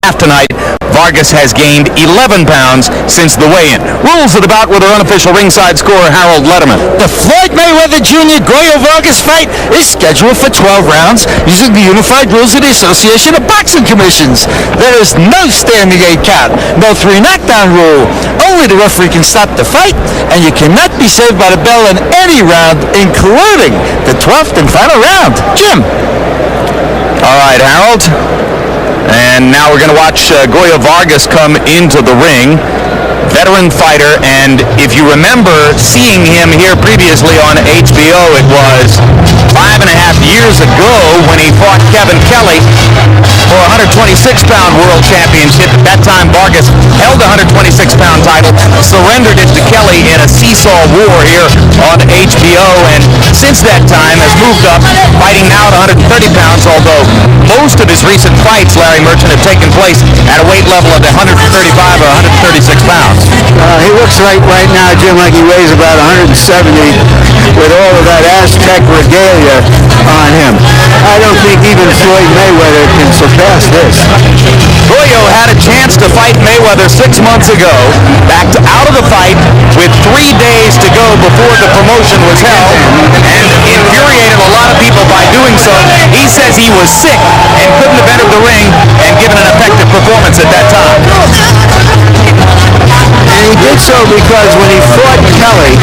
Tonight, Vargas has gained 11 pounds since the weigh-in. Rules of the bout with our unofficial ringside scorer, Harold Letterman. The Floyd Mayweather Jr. Gregorio Vargas fight is scheduled for 12 rounds using the unified rules of the Association of Boxing Commissions. There is no standing 8 count, no 3 knockdown rule. Only the referee can stop the fight, and you cannot be saved by the bell in any round, including the 12th and final round. Jim. All right, Harold. And now we're going to watch Gregorio Vargas come into the ring. Veteran fighter, and if you remember seeing him here previously on HBO, it was 5.5 years ago when he fought Kevin Kelly for a 126-pound world championship. At that time, Vargas held the 126-pound title, surrendered it to Kelly in a seesaw war here on HBO, and since that time has moved up, fighting now at 130 pounds, although most of his recent fights, Larry Merchant, have taken place at a weight level of 135 or 136 pounds. He looks right now, Jim, like he weighs about 170 with all of that Aztec regalia on him. I don't think even Floyd Mayweather can surpass this. Gregorio had a chance to fight Mayweather 6 months ago, backed out of the fight with 3 days to go before the promotion was held, and infuriated a lot of people by doing so. He says he was sick and couldn't have entered the ring and given an effective performance at that time. And he did so because when he fought Kelly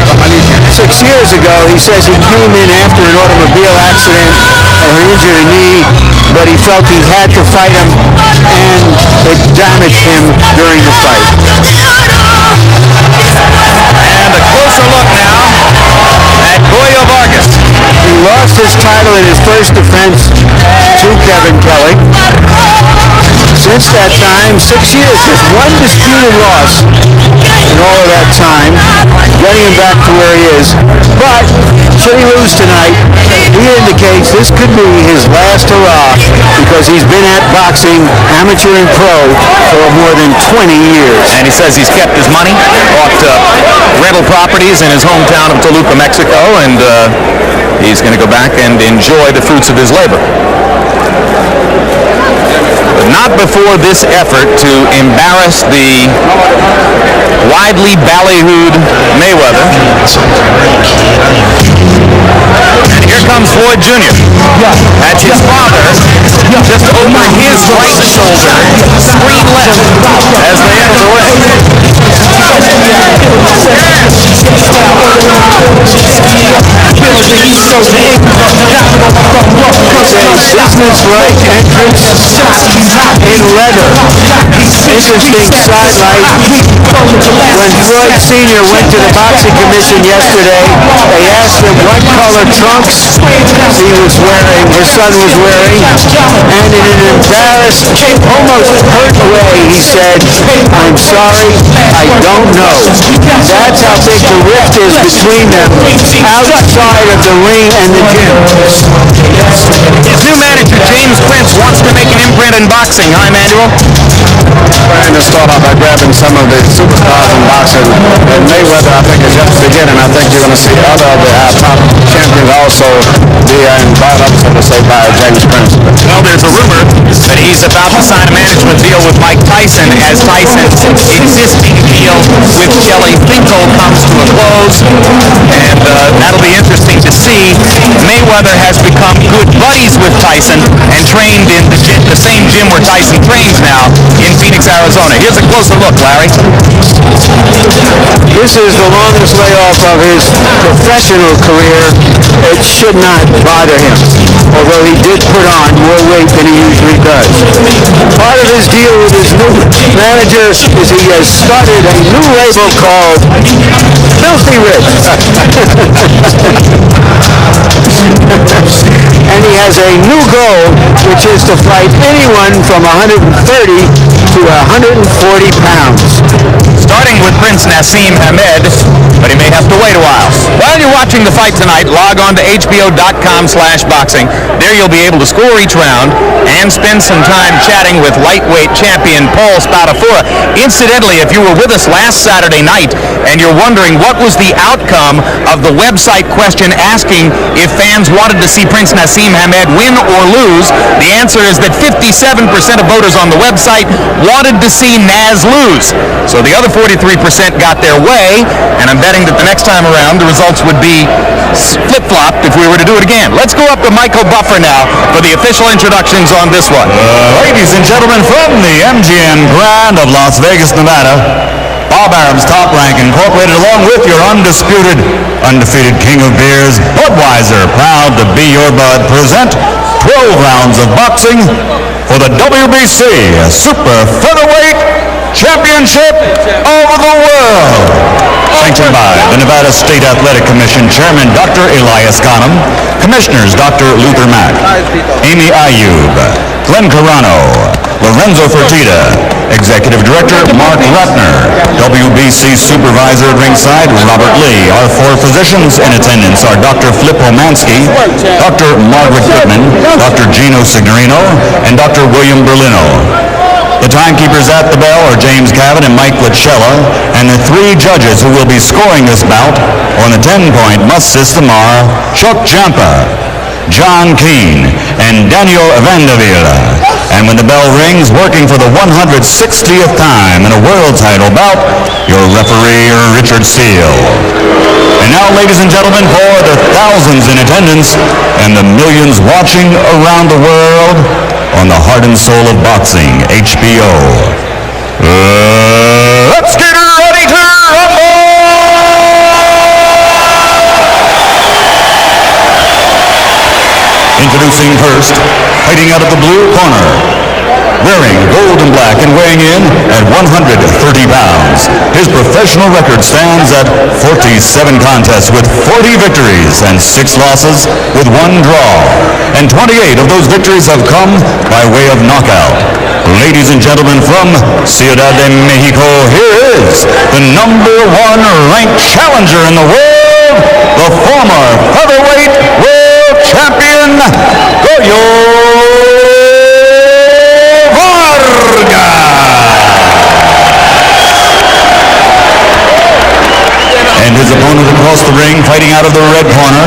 6 years ago, he says he came in after an automobile accident and injured a knee, but he felt he had to fight him, and it damaged him during the fight. And a closer look now at Gregorio Vargas. He lost his title in his first defense to Kevin Kelly. Since that time, 6 years, just one disputed loss in all of that time, getting him back to where he is. But should he lose tonight, he indicates this could be his last hurrah, because he's been at boxing, amateur and pro, for more than 20 years. And he says he's kept his money, bought rental properties in his hometown of Toluca, Mexico, and he's going to go back and enjoy the fruits of his labor. But not before this effort to embarrass the widely ballyhooed Mayweather. And here comes Floyd Jr. That's his father, just over his right shoulder, screen left, as they enter the ring. Business-like entrance in leather. Interesting sidelight. When Floyd Sr. went to the Boxing Commission yesterday, they asked him what color trunks he was wearing, his son was wearing, and in an embarrassed, almost hurt way, he said, "I'm sorry, I don't know." That's how big the rift is between them, outside of the ring and the gym. His new manager, James Prince, wants to make an imprint in boxing. Hi, Emmanuel. Trying to start off by grabbing some of the superstars in boxing. And Mayweather, I think, is just beginning. I think you're going to see other of the top champions also be brought up, so to say, by James Prince. Well, there's a rumor that he's about to sign a management deal with Mike Tyson, as Tyson's existing deal with Kelly Finkel comes to a close, and that'll be interesting to see. Mayweather has become good buddies with Tyson and trained in the same gym where Tyson trains now in Phoenix, Arizona. Here's a closer look, Larry. This is the longest layoff of his professional career. It should not bother him, although he did put on more weight than he usually does. Part of his deal with his new manager is he has started a new label called Filthy Rich. And he has a new goal, which is to fight anyone from 130 to 140 pounds. starting with Prince Nassim Hamed, but he may have to wait a while. While you're watching the fight tonight, log on to hbo.com/boxing. There you'll be able to score each round and spend some time chatting with lightweight champion Paul Spadafora. Incidentally, if you were with us last Saturday night and you're wondering what was the outcome of the website question asking if fans wanted to see Prince Nassim Hamed win or lose, the answer is that 57% of voters on the website wanted to see Naz lose. So the other 43% got their way, and I'm betting that the next time around the results would be flip-flopped if we were to do it again. Let's go up to Michael Buffer now for the official introductions on this one. Ladies and gentlemen, from the MGM Grand of Las Vegas, Nevada, Bob Arum's Top Rank Incorporated, along with your undisputed, undefeated king of beers, Budweiser, proud to be your bud, present 12 rounds of boxing for the WBC Super Featherweight Championship of the World. Sanctioned by the Nevada State Athletic Commission Chairman Dr. Elias Ghanem, Commissioners Dr. Luther Mack, Amy Ayub, Glenn Carano, Lorenzo Fertitta, Executive Director Mark Ratner, WBC Supervisor at ringside Robert Lee. Our four physicians in attendance are Dr. Flip Romansky, Dr. Margaret Goodman, Dr. Gino Signorino, and Dr. William Berlino. The timekeepers at the bell are James Cavan and Mike Lachella, and the three judges who will be scoring this bout on the 10-point must system are Chuck Jampa, John Keane, and Daniel Vandeville. And when the bell rings, working for the 160th time in a world title bout, your referee, Richard Seal. And now, ladies and gentlemen, for the thousands in attendance and the millions watching around the world on the heart and soul of boxing, HBO. Let's get ready to rumble! Introducing first, fighting out of the blue corner, wearing gold and black and weighing in at 130 pounds. His professional record stands at 47 contests with 40 victories and 6 losses with 1 draw. And 28 of those victories have come by way of knockout. Ladies and gentlemen, from Ciudad de Mexico, here is the #1 ranked challenger in the world, the former featherweight world champion, Gregorio Vargas. And his opponent across the ring, fighting out of the red corner,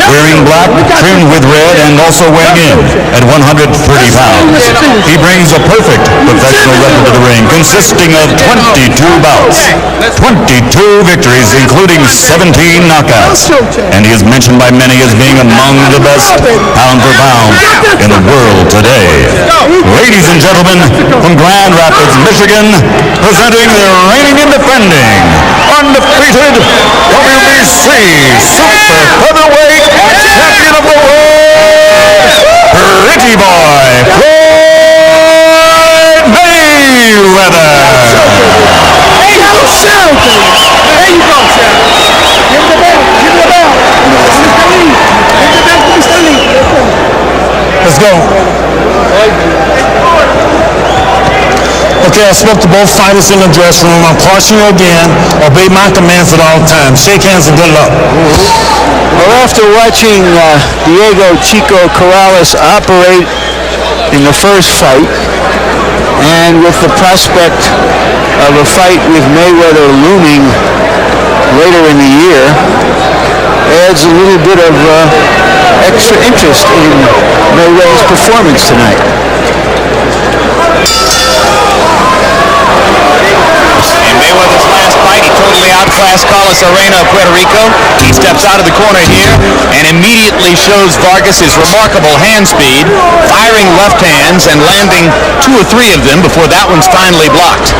wearing black, trimmed with red, and also weighing in at 130 pounds. He brings a perfect professional record to the ring, consisting of 22 bouts, 22 victories, including 17 knockouts. And he is mentioned by many as being among the best pound for pound in the world today. Ladies and gentlemen, from Grand Rapids, Michigan, presenting the reigning and defending, undefeated WBC Super Featherweight Champion of the World, Pretty Boy, Floyd Mayweather. There you go, Sam. Give him the belt. Give him the belt. Let's go. Okay, I spoke to both fighters in the dressing room. I'm cautioning you again. Obey my commands at all times. Shake hands and good luck. Well, after watching Diego Chico Corrales operate in the first fight, and with the prospect of a fight with Mayweather looming later in the year, adds a little bit of extra interest in Mayweather's performance tonight. In Mayweather's last fight, he totally outclassed Carlos Arena of Puerto Rico. He steps out of the corner here and immediately shows Vargas his remarkable hand speed, firing left hands and landing 2 or 3 of them before that one's finally blocked.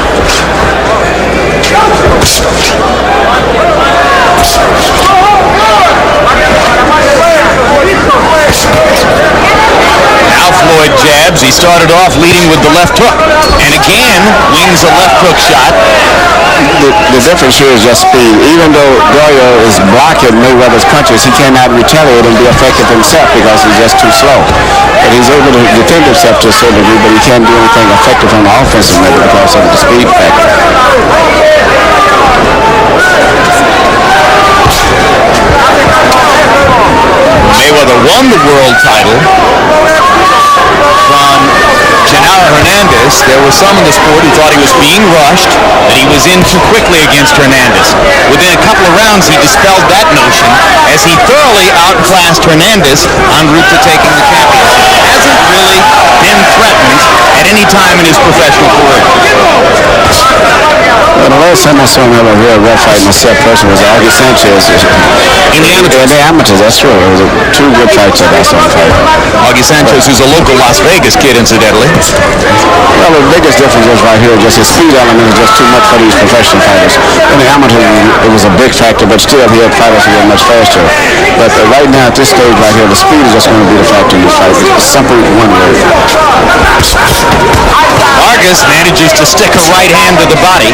Now Floyd jabs. He started off leading with the left hook, and again wings a left hook shot. The difference here is just speed. Even though Gregorio is blocking Mayweather's punches, he cannot retaliate and be effective himself because he's just too slow. But he's able to defend himself to a certain degree, but he can't do anything effective on the offensive level because of the speed factor. Mayweather won the world title from Genaro Hernandez. There were some in the sport who thought he was being rushed, that he was in too quickly against Hernandez. Within a couple of rounds, he dispelled that notion as he thoroughly outclassed Hernandez en route to taking the championship. Hasn't really been threatened at any time in his professional career. Well, the last time I saw him have a real rough fight myself personally was Augie Sanchez. In the amateurs? In the amateurs, that's true. It was two good fights that I saw him fight. Augie Sanchez, who's a local Las Vegas kid, incidentally. Well, the biggest difference is right here, just his speed element is just too much for these professional fighters. In the amateurs, it was a big factor, but still he had fighters who were much faster. But right now, at this stage right here, the speed is just going to be the factor in this fight. It's simple one word. Vargas manages to stick a right hand to the body.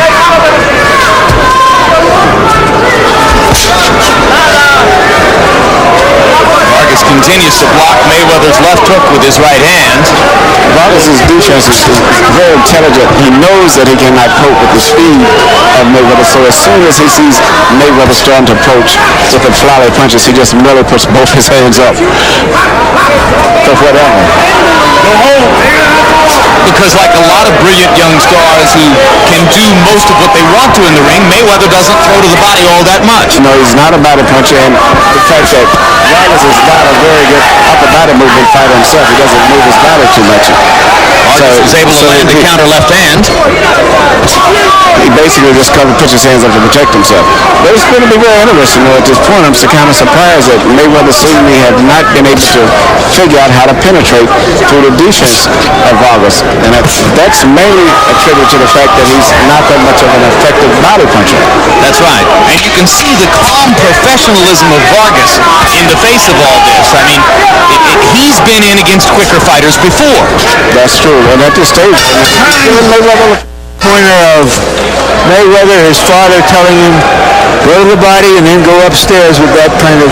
Vargas continues to block Mayweather's left hook with his right hand. Vargas' defense is very intelligent. He knows that he cannot cope with the speed of Mayweather, so as soon as he sees Mayweather starting to approach with the flowery punches, he just merely puts both his hands up for whatever. Because like a lot of brilliant young stars who can do most of what they want to in the ring, Mayweather doesn't throw to the body all that much. No, he's not a body puncher, and the fact that Vargas is not a very good upper body movement fighter himself, he doesn't move his body too much. Vargas is able to land the counter left hand. He basically just puts his hands up to protect himself. But it's going to be very interesting, though, at this point. I'm kind of surprised that Mayweather seemingly have not been able to figure out how to penetrate through the defense of Vargas. And that's mainly attributed to the fact that he's not that much of an effective body puncher. That's right. And you can see the calm professionalism of Vargas in the face of all this. I mean, he's been in against quicker fighters before. That's true. And at this stage, Pointer of Mayweather, his father telling him, go to the body and then go upstairs with that kind of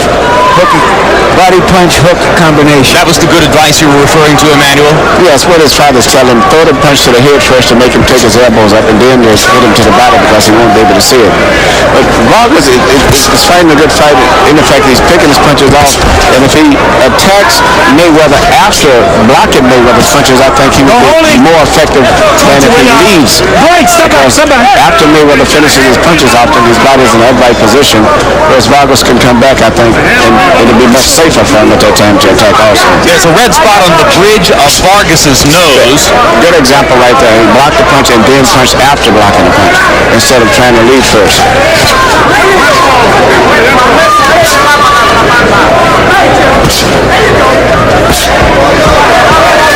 body punch hook combination. That was the good advice you were referring to, Emmanuel? yes, what his father's telling him, throw the punch to the head first to make him take his elbows up, and then just hit him to the body because he won't be able to see it. But Vargas is fighting a good fight in the fact that he's picking his punches off, and if he attacks Mayweather after blocking Mayweather's punches, I think he will be more effective than if he leads. Because after Mayweather finishes his punches off, then his body is in an upright position, whereas Vargas can come back, I think, and it'll be much safer for him at that time to attack also. There's a red spot on the bridge of Vargas's nose. Good example right there. He blocked the punch and then punched after blocking the punch instead of trying to lead first.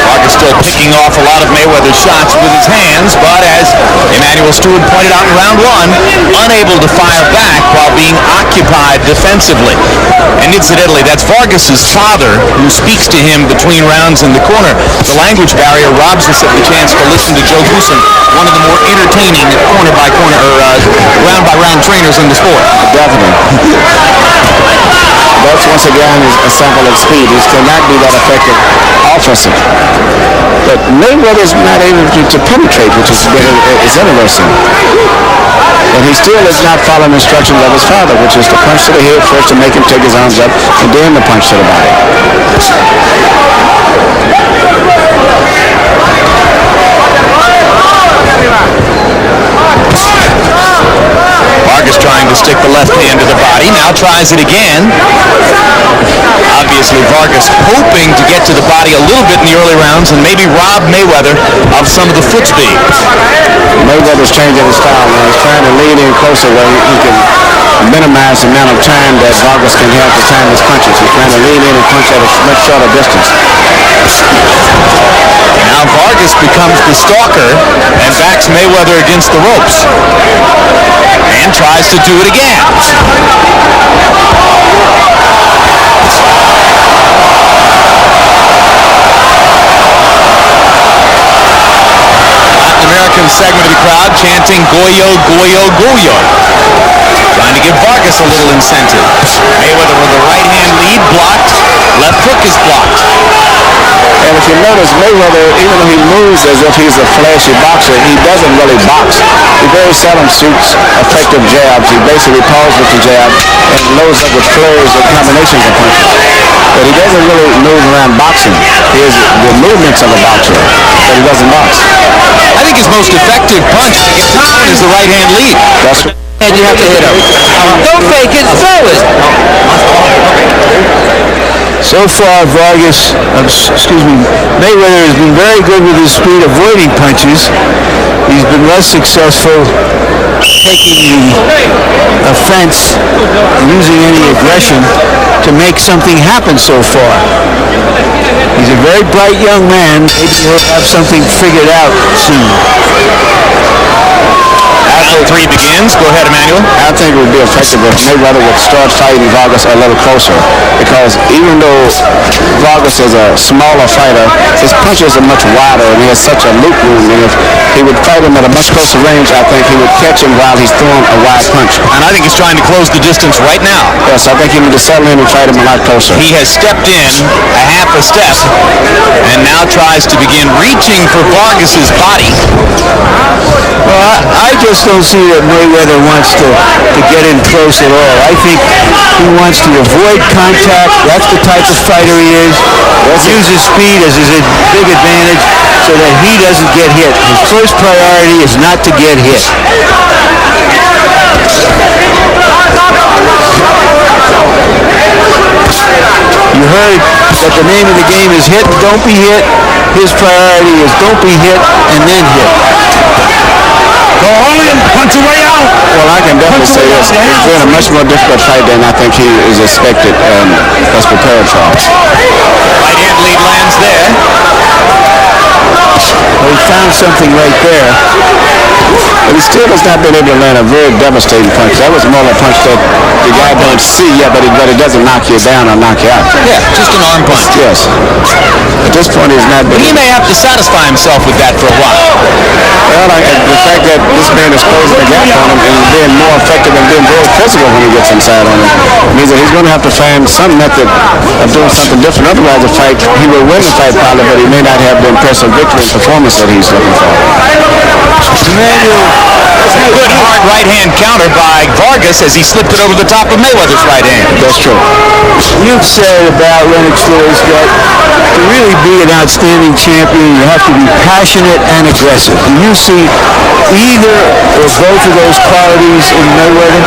Vargas still picking off a lot of Mayweather's shots with his hands, but as Emmanuel Stewart pointed out in round one, unable to fire back while being occupied defensively. And incidentally, that's Vargas's father who speaks to him between rounds in the corner. The language barrier robs us of the chance to listen to Joe Goosen, one of the more entertaining corner-by-corner or round-by-round trainers in the sport. Definitely. That's once again a sample of speed. He cannot be that effective offensive. But Mayweather's not able to penetrate, which is interesting. And he still is not following instructions of his father, which is to punch to the head first to make him take his arms up, and then the punch to the body. Vargas trying to stick the left hand to the body, now tries it again. Obviously Vargas hoping to get to the body a little bit in the early rounds and maybe rob Mayweather of some of the foot speed. Mayweather's changing his style now. He's trying to lean in closer where he can minimize the amount of time that Vargas can have to time his punches. He's trying to lean in and punch at a much shorter distance. Now Vargas becomes the stalker and backs Mayweather against the ropes. And tries to do it again. Latin American segment of the crowd chanting Goyo, Goyo, Goyo. Trying to give Vargas a little incentive. Mayweather with a right hand lead blocked. Left hook is blocked. And if you notice, Mayweather, even though he moves as if he's a flashy boxer, he doesn't really box. He very seldom shoots effective jabs. He basically pauses with the jab and loads up with flurries or combinations of punches. But he doesn't really move around boxing. He has the movements of a boxer, but he doesn't box. I think his most effective punch against this one is the right-hand lead. That's And you have to hit him. Don't fake it, throw it. So far, Mayweather has been very good with his speed, avoiding punches. He's been less successful taking the offense, using any aggression to make something happen so far. He's a very bright young man. Maybe he'll have something figured out soon. Round 3 begins. Go ahead, Emmanuel. I think it would be effective if Mayweather would start fighting Vargas a little closer, because even though Vargas is a smaller fighter, his punches are much wider and he has such a loop room, and if he would fight him at a much closer range, I think he would catch him while he's throwing a wide punch. And I think he's trying to close the distance right now. Yes, I think he needs to settle in and fight him a lot closer. He has stepped in a half a step and now tries to begin reaching for Vargas's body. Well, I just don't see that Mayweather wants to get in close at all. I think he wants to avoid contact. That's the type of fighter he is. Use his speed as his big advantage so that he doesn't get hit. His first priority is not to get hit. You heard that the name of the game is hit and don't be hit. His priority is don't be hit and then hit. Go on and punch your way out. Well, I can definitely say this. It's been a much more difficult fight than I think he is expected and was prepared for. Right-hand lead lands there. Well, he found something right there. But he still has not been able to land a very devastating punch. That was more of a punch that the guy don't see yet, but it doesn't knock you down or knock you out. Yeah, just an arm punch. Yes. At this point, he's not been... He may have to satisfy himself with that for a while. Well, the fact that this man is closing the gap on him and being more effective and being very physical when he gets inside on him means that he's going to have to find some method of doing something different. Otherwise, the fight, he will win the fight probably, but he may not have the impressive victory and performance that he's looking for. Good hard right-hand counter by Vargas as he slipped it over the top of Mayweather's right hand. That's true. You've said about Lennox Lewis that to really be an outstanding champion, you have to be passionate and aggressive. Do you see either or both of those qualities in Mayweather?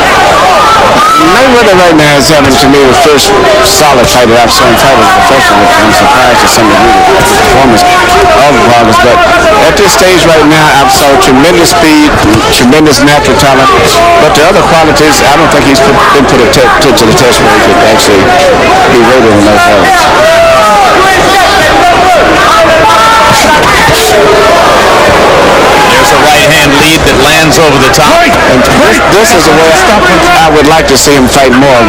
Mayweather right now is having, to me, the first solid fight that I've seen fight as a professional. I'm surprised at some of the performance of Vargas, but at this stage right now, I've saw tremendous speed, tremendous natural talent, but the other qualities, I don't think he's been put to the test where he could actually be rated in those levels. There's a right-hand lead that lands over the top. And this is the way I would like to see him fight more.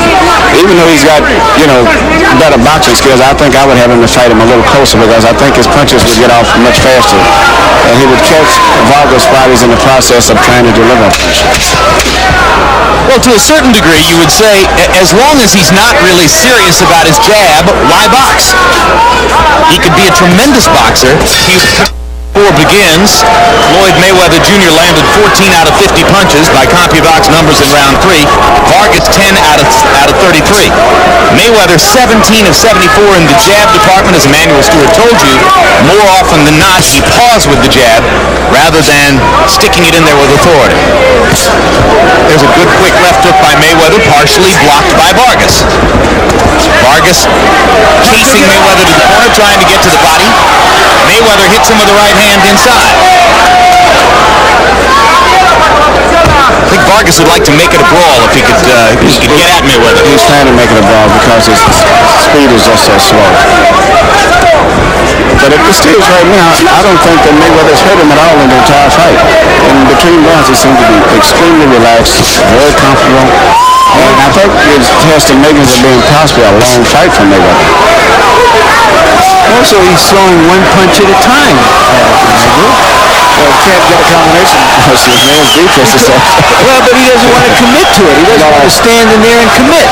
Even though he's got, better boxing skills, I think I would have him to fight him a little closer, because I think his punches would get off much faster. And he would catch Vargas while he's in the process of trying to deliver a punch. Well, to a certain degree, you would say, as long as he's not really serious about his jab, why box? He could be a tremendous boxer. Begins. Floyd Mayweather Jr. landed 14 out of 50 punches by CompuBox numbers in round 3. Vargas 10 out of 33. Mayweather 17 of 74 in the jab department, as Emmanuel Stewart told you. More often than not, he paused with the jab rather than sticking it in there with authority. There's a good quick left hook by Mayweather, partially blocked by Vargas. Vargas chasing Mayweather to the corner, trying to get to the body. Mayweather hits him with the right hand inside. I think Vargas would like to make it a brawl if he could get at Mayweather. He's trying to make it a brawl because his speed is just so slow. But at this stage right now, I don't think that Mayweather's hurt him at all in the entire fight. In between rounds, he seemed to be extremely relaxed, very comfortable. And I think it has the makings of being possibly a long fight for Mayweather. Also, he's throwing one punch at a time. Well, can't get a combination. His man's deep, as he said. Well, but he doesn't want to commit to it. He doesn't want to stand in there and commit.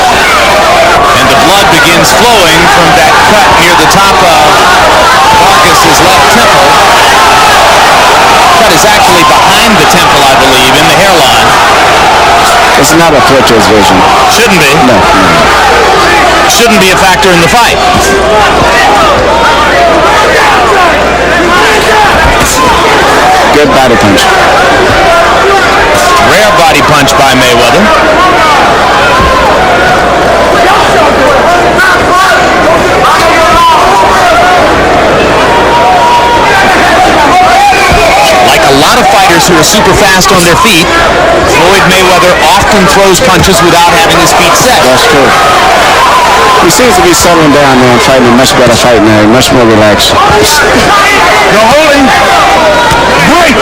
And the blood begins flowing from that cut near the top of Vargas' left temple. Cut is actually behind the temple, I believe, in the hairline. It's not a threat to his vision. Shouldn't be. No. Shouldn't be a factor in the fight. Good body punch. Rare body punch by Mayweather. Like a lot of fighters who are super fast on their feet, Floyd Mayweather often throws punches without having his feet set. That's true. He seems to be settling down now and fighting a much better fight now, much more relaxed. You're holding. Break.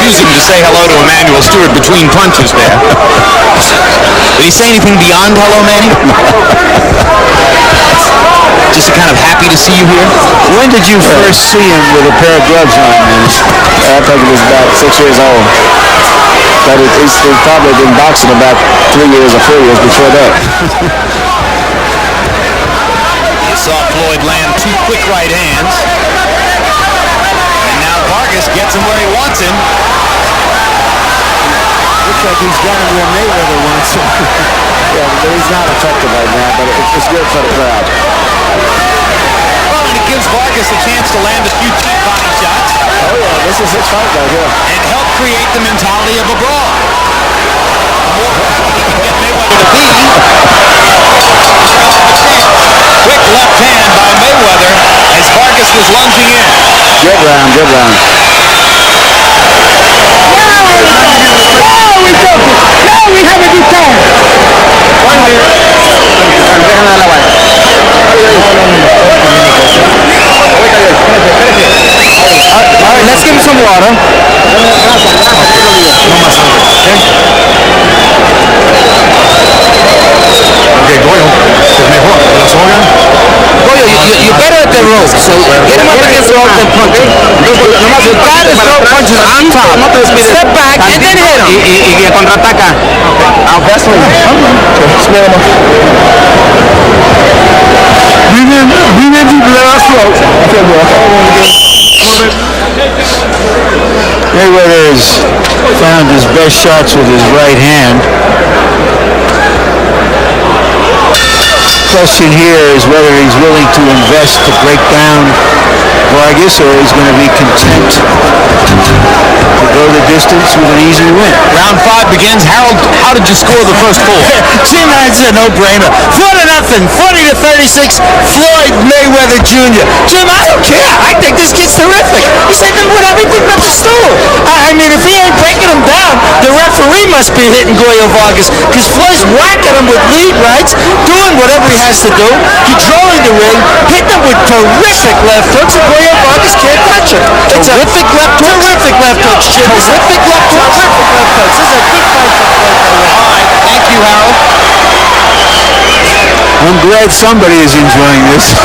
Choosing to say hello to Emmanuel Stewart between punches there. Did he say anything beyond hello, Manny? Just kind of happy to see you here. When did you first see him with a pair of gloves on, man? I think he was about 6 years old. But he's probably been boxing about 3 years or 4 years before that. You saw Floyd land 2 quick right hands. And now Vargas gets him where he wants him. Looks like he's got him where Mayweather wants him. Yeah, but he's not effective right now, but it's good for the crowd. Well, and it gives Vargas a chance to land a few cheap body shots. Oh yeah, this is his fight right here. And help create the mentality of a brawl. The more he can get Mayweather to be. Quick left hand by Mayweather as Vargas was lunging in. Good round, good round. we have a good time. All right, let's give him some water. Okay, Goyo. Goyo, you're better at the ropes, so get him up against the ropes and punch him. You gotta throw punches on top. Step back and then hit him. Y contraataca. Mayweather has found his best shots with his right hand. Question here is whether he's willing to invest to break down Vargas, or he's going to be content to go the distance with an easy win. Round 5 begins. Harold, how did you score the first 4? Jim, that's a no-brainer. 4-0, 40-36, Floyd Mayweather Jr. Jim, I don't care. I think this kid's terrific. He's hitting with everything but the stool. I mean, if he ain't breaking him down, the referee must be hitting Goyo Vargas, because Floyd's whacking him with lead rights, doing whatever he has to do, controlling the ring, hitting him with terrific left hooks, and Goyo Vargas can't touch him. It's terrific left hooks, Jim. Terrific left hooks. This is a good fight for Floyd Mayweather. All right, thank you, Harold. I'm glad somebody is enjoying this.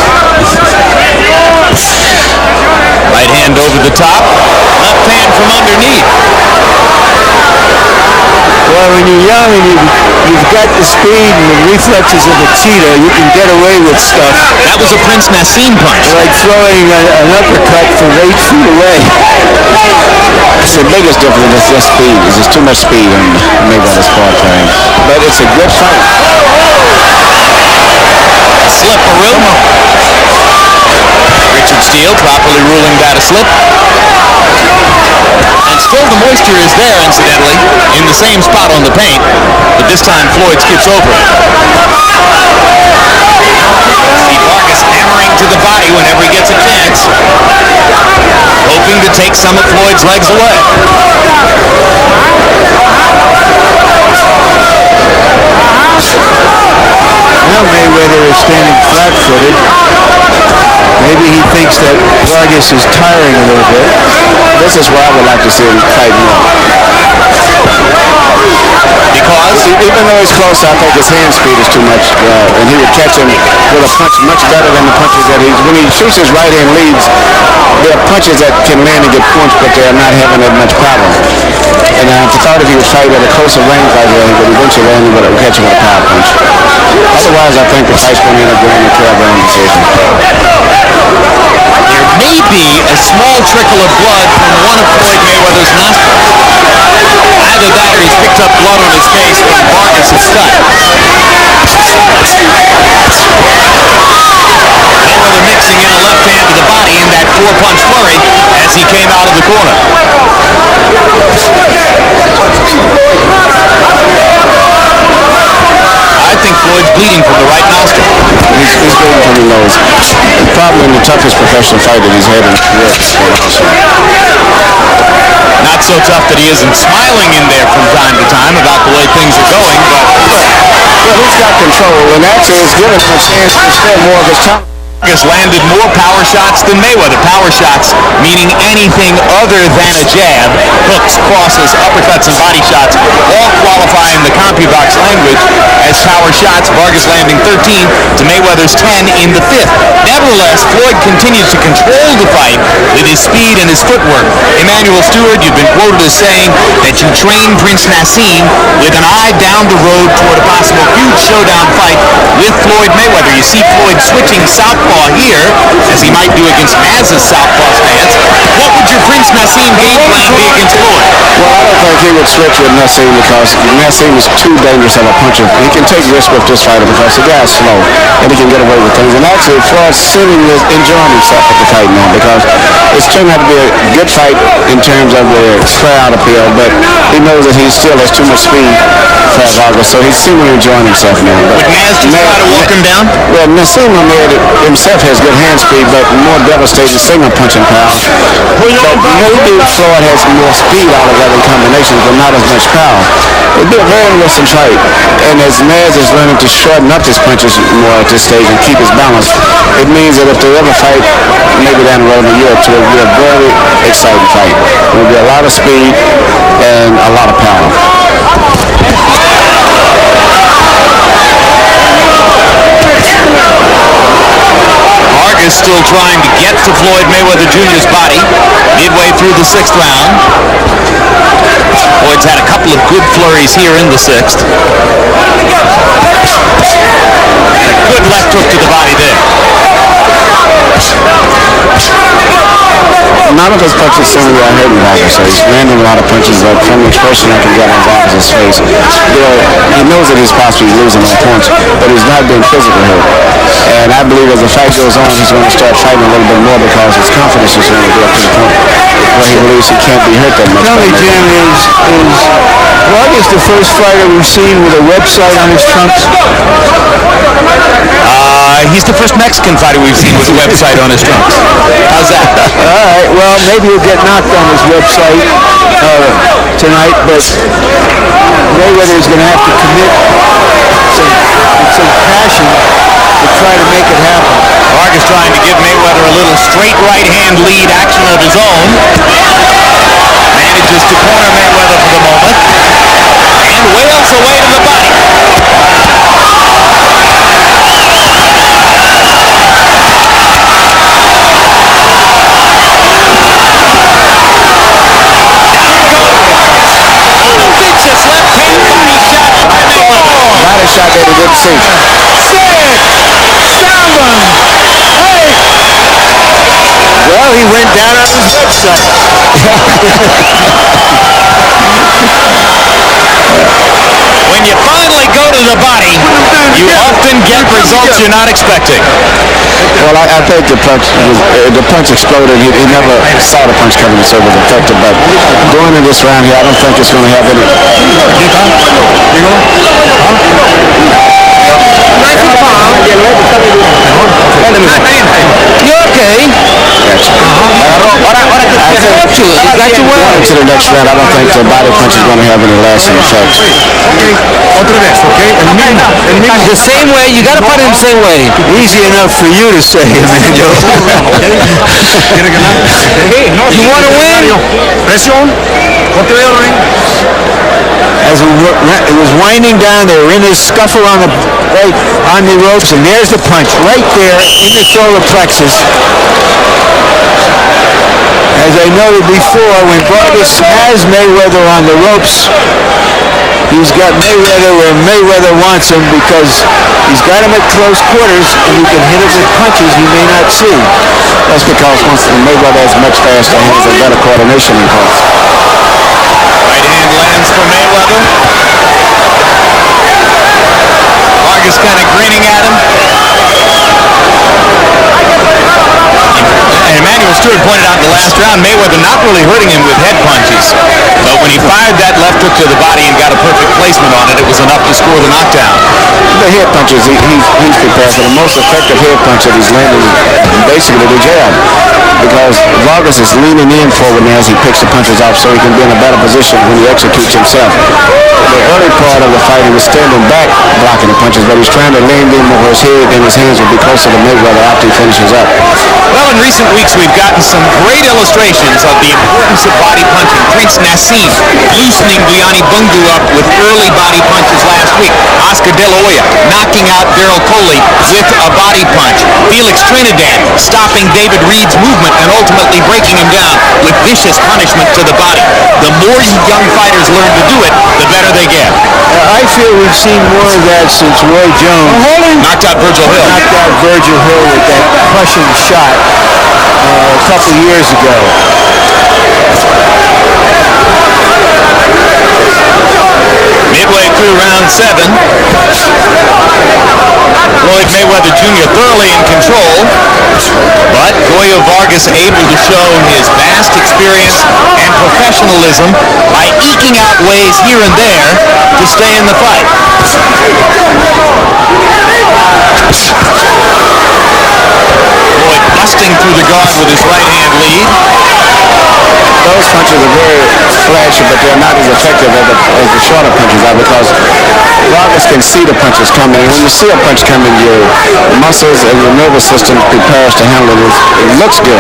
Right hand over the top, left hand from underneath. Well, when you're young and you've got the speed and the reflexes of a cheetah, you can get away with stuff. That was a Prince Nassim punch. Like throwing an uppercut from 8 feet away. The biggest difference is just speed. There's just too much speed on Mayweather's part for him. But it's a good fight. Slip-a-roo. Richard Steele properly ruling that a slip. And still the moisture is there, incidentally, in the same spot on the paint, but this time Floyd skips over it. See Vargas hammering to the body whenever he gets a chance, hoping to take some of Floyd's legs away. Now Mayweather is standing flat-footed. Maybe he thinks that Vargas is tiring a little bit. This is where I would like to see him fight more. Because because? Even though he's close, I think his hand speed is too much, and he would catch him with a punch much better than the punches that when he shoots his right hand leads, there are punches that can land and get points, but they're not having that much problem. And I thought if he would fight at a closer range like that, he would eventually land and catch him with a power punch. Otherwise, I think the fight's going to end up going to 12-round decision. There may be a small trickle of blood from one of Floyd Mayweather's nostrils. Either that or he's picked up blood on his face when Vargas is cut. Mayweather mixing in a left hand to the body in that 4-punch flurry as he came out of the corner. I think Floyd's bleeding from the right nostril. He's bleeding from the nose. Probably the toughest professional fight that he's had in his career. Not so tough that he isn't smiling in there from time to time about the way things are going, but well, he's got control, and actually it's given him a chance to spend more of his time. Vargas landed more power shots than Mayweather. Power shots meaning anything other than a jab. Hooks, crosses, uppercuts, and body shots all qualify in the CompuBox language as power shots. Vargas landing 13 to Mayweather's 10 in the 5th. Nevertheless, Floyd continues to control the fight with his speed and his footwork. Emmanuel Stewart, you've been quoted as saying that you train Prince Nassim with an eye down the road toward a possible huge showdown fight with Floyd Mayweather. You see Floyd switching southpaw here, as he might do against Maz's southpaw stance. What would your Prince Nassim game plan be against Floyd? Well, I don't think he would switch with Nassim because Nassim is too dangerous of a puncher. He can take risks with this fighter because the guy's slow and he can get away with things. And actually, Floyd's seemingly enjoying himself at the fight now because it's turned out to be a good fight in terms of the crowd appeal, but he knows that he still has too much speed for Vargas, so he's seemingly enjoying himself now. Would Maz just try to walk him down? Well, Nassim himself has good hand speed, but more devastating single punching power. But maybe Floyd has more speed out of that in combinations, but not as much power. It'd be a very interesting fight. And as Maz is learning to shorten up his punches more at this stage and keep his balance, it means that if they ever fight, maybe down the road in Europe, it will be a very exciting fight. There will be a lot of speed and a lot of power. Vargas still trying to get to Floyd Mayweather Jr.'s body midway through the 6th round. Floyd's had a couple of good flurries here in the 6th. Good left hook to the body there. None of his punches seem to be hurting Vargas. So he's landing a lot of punches, but from the expression I can get on Vargas' face, he knows that he's possibly losing on points, but he's not being physically hurt. And I believe as the fight goes on, he's going to start fighting a little bit more because his confidence is going to get up to the point where he believes he can't be hurt that much. Tell me, Jim, is Vargas the first fighter we've seen with a website on his trunks? He's the first Mexican fighter we've seen with a website on his trunks. How's that? All right, well, maybe he'll get knocked on his website tonight, but Mayweather is going to have to commit some passion to try to make it happen. Vargas trying to give Mayweather a little straight right hand lead action of his own. Manages to corner Mayweather for the moment. And wails away to the body. Body shot that he didn't see. 6, 7, 8. Well, he went down on his website. When you finally go to the body, you often get results you're not expecting. Well, I think the punch exploded. He never saw the punch coming, so it was effective. But going in this round here, I don't think it's going to have any. You're okay. To the next round, I don't think the body punch is going to have any lasting effects. The same way, you got to put him the same way. Easy enough for you to say, Emmanuel. You want to win? Presión. As it was winding down, they were in this scuffle on the ropes, and there's the punch right there in the solar plexus. As I noted before, when Vargas has Mayweather on the ropes, he's got Mayweather where Mayweather wants him, because he's got him at close quarters and he can hit him with punches he may not see. That's because once Mayweather has much faster hands and better coordination in punch. Right hand lands for Mayweather. Vargas kind of grinning at him. And Emmanuel Stewart pointed out in the last round, Mayweather not really hurting him with head punches. But when he fired that left hook to the body and got a perfect placement on it, it was enough to score the knockdown. The head punches, he's prepared for the most effective head punch that he's landed, basically the jab. Because Vargas is leaning in forward now as he picks the punches off, so he can be in a better position when he executes himself. The early part of the fight, he was standing back blocking the punches, but he's trying to land in where his head and his hands will be closer to Mayweather after he finishes up. Well, in recent weeks, we've gotten some great illustrations of the importance of body punching. Prince Nassim loosening Gianni Bungu up with early body punches last week. Oscar De La Hoya knocking out Daryl Coley with a body punch. Felix Trinidad stopping David Reed's movement and ultimately breaking him down with vicious punishment to the body. The more young fighters learn to do it, the better they get. I feel we've seen more of that since Roy Jones knocked out Virgil Hill. With that crushing shot a couple years ago. Midway through round 7, Floyd Mayweather Jr. thoroughly in control, but Goyo Vargas able to show his vast experience and professionalism by eking out ways here and there to stay in the fight. Floyd busting through the guard with his right hand lead. Those punches are very flashy, but they're not as effective as the shorter punches are, because Vargas can see the punches coming. And when you see a punch coming, your muscles and your nervous system prepares to handle it. It looks good,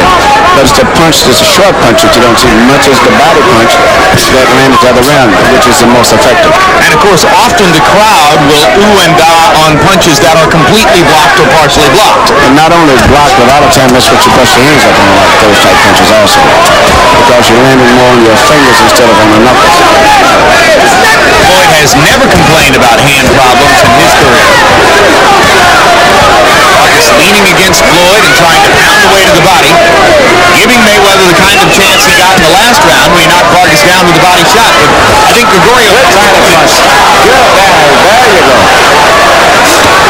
but it's the punch, it's a short punch that you don't see much as the body punch that lands the other round, which is the most effective. And of course, often the crowd will ooh and ah on punches that are completely blocked or partially blocked. And not only blocked, but a lot of times that's what you brush your hands up on, like those type punches also, because you're landing more on your fingers instead of on the knuckles. Floyd has never complained about hand problems in his career. Vargas leaning against Floyd and trying to pound away to the body, giving Mayweather the kind of chance he got in the last round when he knocked Vargas down with a body shot. But I think Gregorio tried to punch. There you go.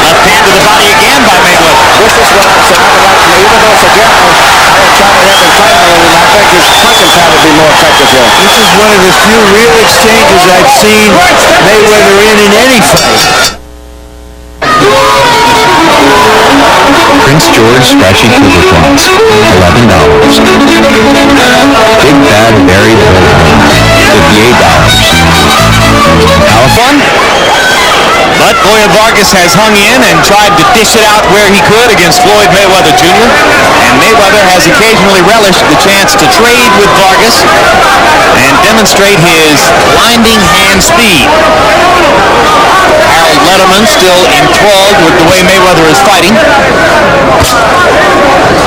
Left hand to the body again by Mayweather. This is what I'm saying. Even though it's a gamble, I would try to have him fight more, and I think his punching power would be more effective here. This is one of the few real exchanges I've seen Mayweather in any fight. Prince George Scratchy Cougar Claws, $11. Big Bad Berry $58. Fun. But Goyo Vargas has hung in and tried to dish it out where he could against Floyd Mayweather Jr. And Mayweather has occasionally relished the chance to trade with Vargas and demonstrate his blinding hand speed. Harold Letterman still enthralled with the way Mayweather is fighting.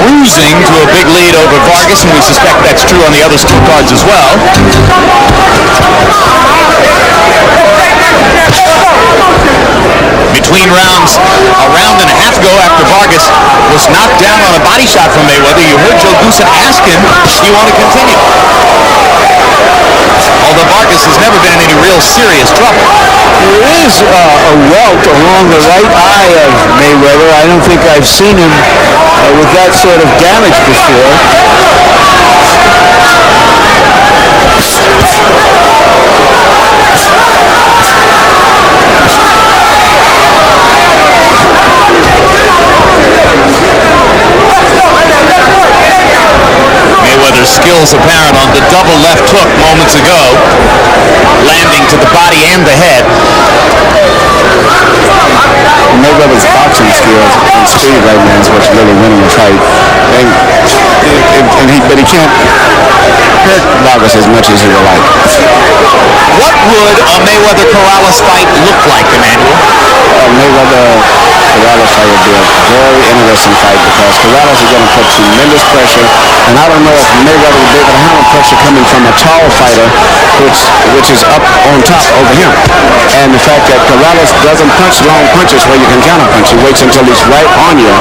Cruising to a big lead over Vargas, and we suspect that's true on the other scorecards as well. Between rounds, a round and a half ago after Vargas was knocked down on a body shot from Mayweather, you heard Joe Goosen ask him, do you want to continue? Although Vargas has never been in any real serious trouble. There is a welt along the right eye of Mayweather. I don't think I've seen him with that sort of damage before. Mayweather's skills apparent on the double left hook moments ago, landing to the body and the head. Mayweather's boxing skills and speed right now is what's really winning the fight. But he can't hurt Vargas as much as he would like. What would a Mayweather-Corrales fight look like, Emmanuel? Mayweather-Corrales fight would be a very interesting fight because Corrales is going to put tremendous pressure, and I don't know if Mayweather will be able to handle pressure coming from a tall fighter, which is up on top over him. And the fact that Corrales doesn't punch long punches where you can counterpunch. He waits until he's right on you,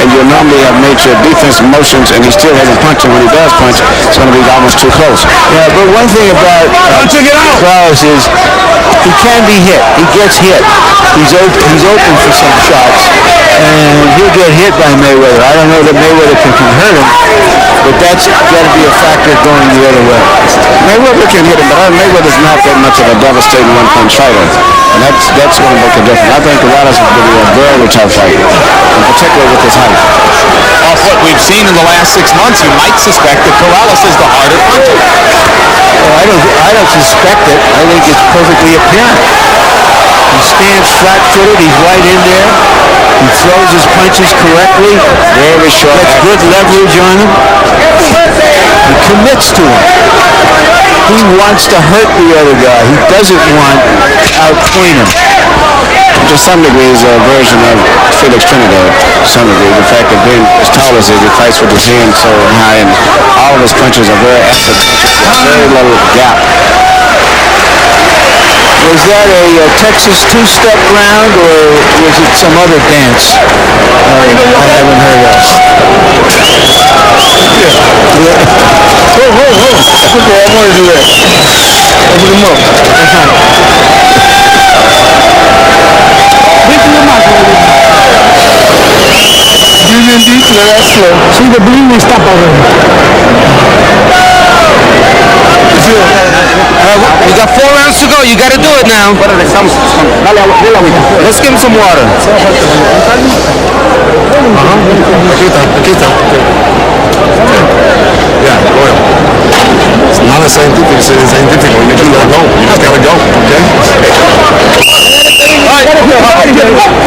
and you normally have made your defensive motions, and he still hasn't punched, and when he does punch, it's going to be almost too close. Yeah, but one thing about Corrales is he can be hit. He gets hit. He's open for some shots, and he'll get hit by Mayweather. I don't know that Mayweather can hurt him, but that's got to be a factor going the other way. Mayweather can hit him, but Mayweather's not that much of a devastating one-punch fighter, and that's going to make a difference. I think Corrales will be a very tough fight, in particular with his height. Off what we've seen in the last 6 months, you might suspect that Corrales is the harder puncher. I don't suspect it. I think it's perfectly apparent. He stands flat-footed. He's right in there. He throws his punches correctly. Very short. Gets good leverage on him. He commits to him. He wants to hurt the other guy. He doesn't want to outclean him. To some degree, is a version of Felix Trinidad. To some degree, the fact that being as tall as he fights with his hand so high, and all of his punches are very accurate punches. Very little gap. Was that a Texas two-step round, or was it some other dance I haven't heard of? Whoa. Okay, I want to do that. Open them up. See, the bleeding está parando. We got 4 rounds to go. You got to do it now. Let's give him some water. Aquí está. Yeah, oil. It's not a scientific. It's scientific. When you do that, go. You just gotta go. Okay.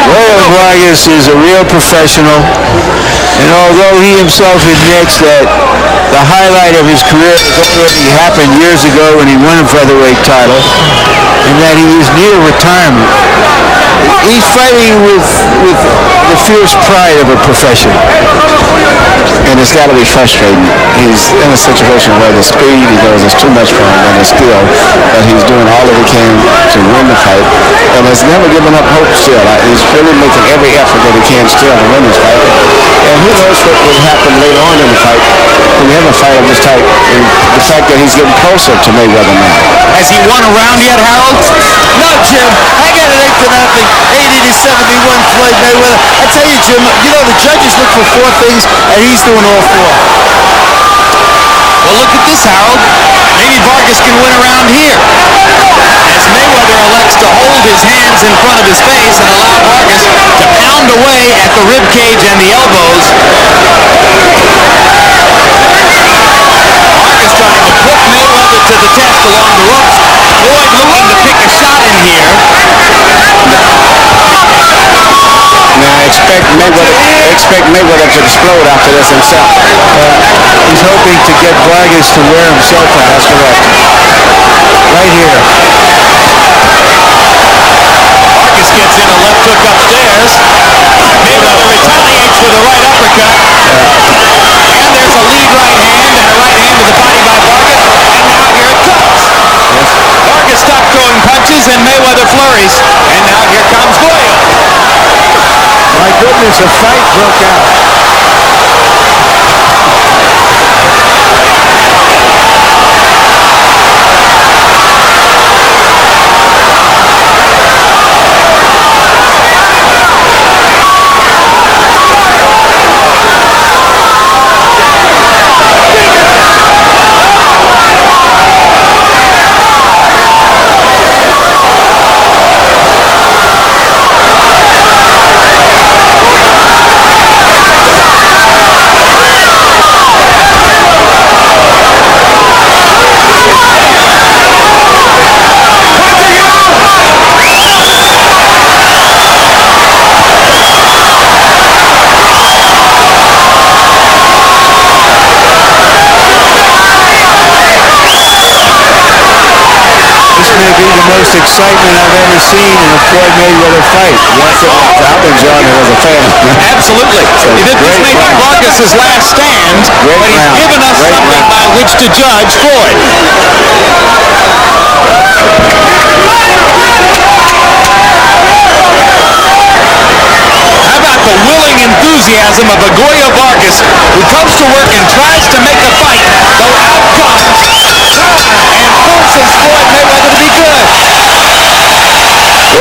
Goyo Vargas is a real professional, and although he himself admits that the highlight of his career has already happened years ago when he won a featherweight title, and that he is near retirement, he's fighting with the fierce pride of a professional. And it's got to be frustrating. He's in a situation where the speed he goes is too much for him, and the skill, but he's doing all that he can to win the fight, and has never given up hope still. He's really making every effort that he can still to win this fight. And who knows what will happen later on in the fight when you have a fight of this type, and the fact that he's getting closer to Mayweather now. Has he won a round yet, Harold? No, Jim. I got it 8-0, 80-71 Floyd Mayweather. I tell you, Jim, you know, the judges look for 4 things, and he's doing all 4. Well, look at this, Harold. Maybe Vargas can win around here. As Mayweather elects to hold his hands in front of his face and allow Vargas to pound away at the rib cage and the elbows. Vargas trying to put Mayweather to the test along the ropes. Floyd looking to pick a shot in here. Now expect Mayweather to explode after this himself. He's hoping to get Vargas to wear himself out. That's correct. Right here. Vargas gets in a left hook upstairs. Mayweather retaliates with a right uppercut. And there's a lead right hand and a right hand to the body by Vargas. And now here it comes. Vargas stopped throwing punches and Mayweather flurries. And now here comes Goyo. My goodness, a fight broke out. most excitement I've ever seen in a Floyd Mayweather fight. Yes, it was. I've enjoyed it as a fan. Absolutely. This may be Vargas' last stand, but he's given us something by which to judge Floyd. How about the willing enthusiasm of Gregorio Vargas, who comes to work and tries to make a fight, though outgunned, and forces Floyd Mayweather to be good.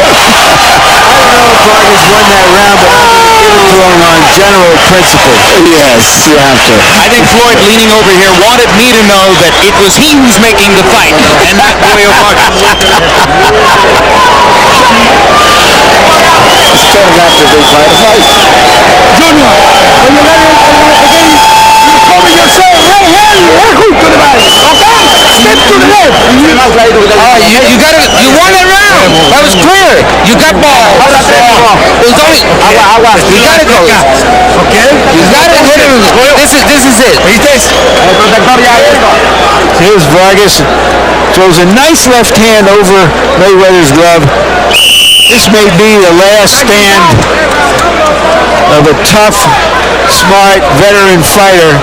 I don't know if Vargas won that round, but I'm going to give it to him on general principle. Yes, you have to. I think Floyd, leaning over here, wanted me to know that it was he who's making the fight and not Gregorio Vargas. Still got to be quite a fight. Junior, when you let him again, you cover yourself right hand, hook to the body. Okay? Step to the left. You won that round. That was clear. You got ball. It was only. You gotta go. Okay? You gotta hit him. This is it. Here's Vargas. Throws a nice left hand over Mayweather's glove. This may be the last stand of a tough, smart, veteran fighter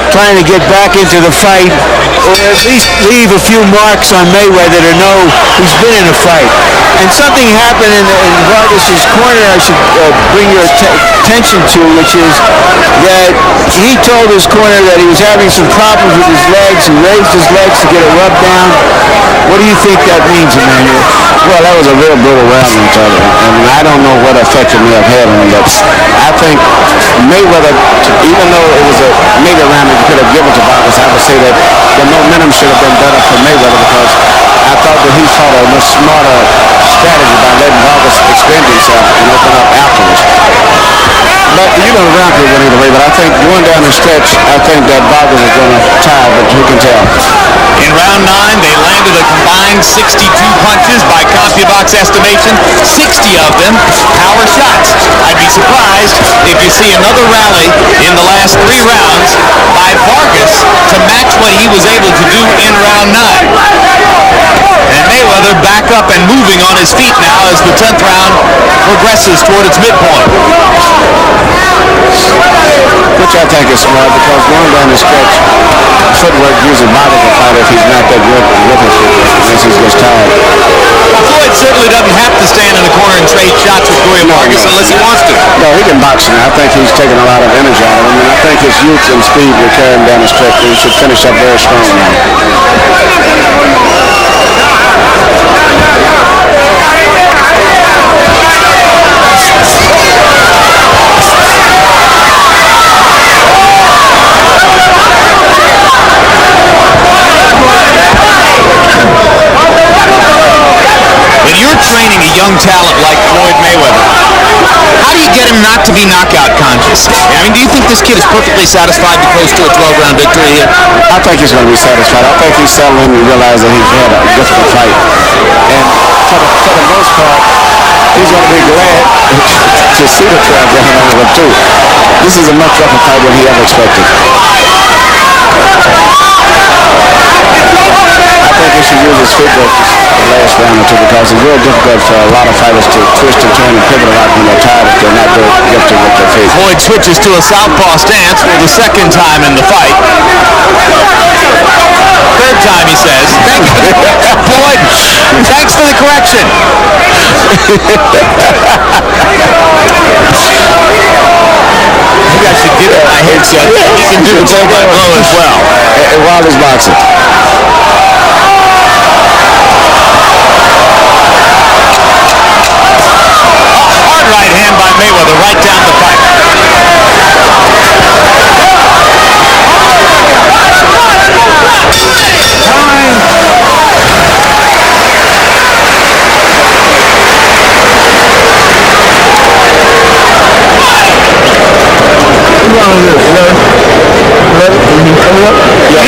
trying to get back into the fight, or at least leave a few marks on Mayweather to know he's been in a fight. And something happened in Vargas' corner I should bring your attention to, which is that he told his corner that he was having some problems with his legs. He raised his legs to get a rub down. What do you think that means, Emmanuel? Well, that was a real brutal round, and I don't know what effect it may have had on him, but I think Mayweather, even though it was a maybe round that you could have given to Vargas, I would say that the momentum should have been better for Mayweather, because I thought that he fought a much smarter strategy by letting Vargas expend himself and open up afterwards. But you know, the round could have went either way, but I think going down the stretch, I think that Vargas is going to tie, but who can tell? In round 9, they landed a combined 62 punches by CompuBox estimation, 60 of them power shots. I'd be surprised if you see another rally in the last 3 rounds by Vargas to match what he was able to do in round 9. And Mayweather back up and moving on his feet now as the 10th round progresses toward its midpoint. Which I think is smart, because going down the stretch, footwork usually bothers the fighter if he's not that good with his footwork, unless he gets tired. Well, Floyd certainly doesn't have to stand in the corner and trade shots with Gregorio Vargas unless he wants to. No, he can box now. I think he's taken a lot of energy out of him, and I think his youth and speed will carry him down the stretch, and he should finish up very strong now. When you're training a young talent like Floyd Mayweather, how do you get him not to be knockout conscious? I mean, do you think this kid is perfectly satisfied to coast to a 12-round victory here? I think he's going to be satisfied. I think he's settling and realized that he's had a difficult fight. And for the most part, he's going to be glad to see the 12-round over too. This is a much tougher fight than he ever expected. I think he should use his footwork the last round or two, because it's real difficult for a lot of fighters to twist and turn and pivot a lot when they're tired if they're not very gifted with their feet. Floyd switches to a southpaw stance for the second time in the fight. Third time, he says. Thank you. Floyd, thanks for the correction. Maybe I should give it my headset. He can do the blow as well. While he's boxing. Hard right hand by Mayweather right down the pipe.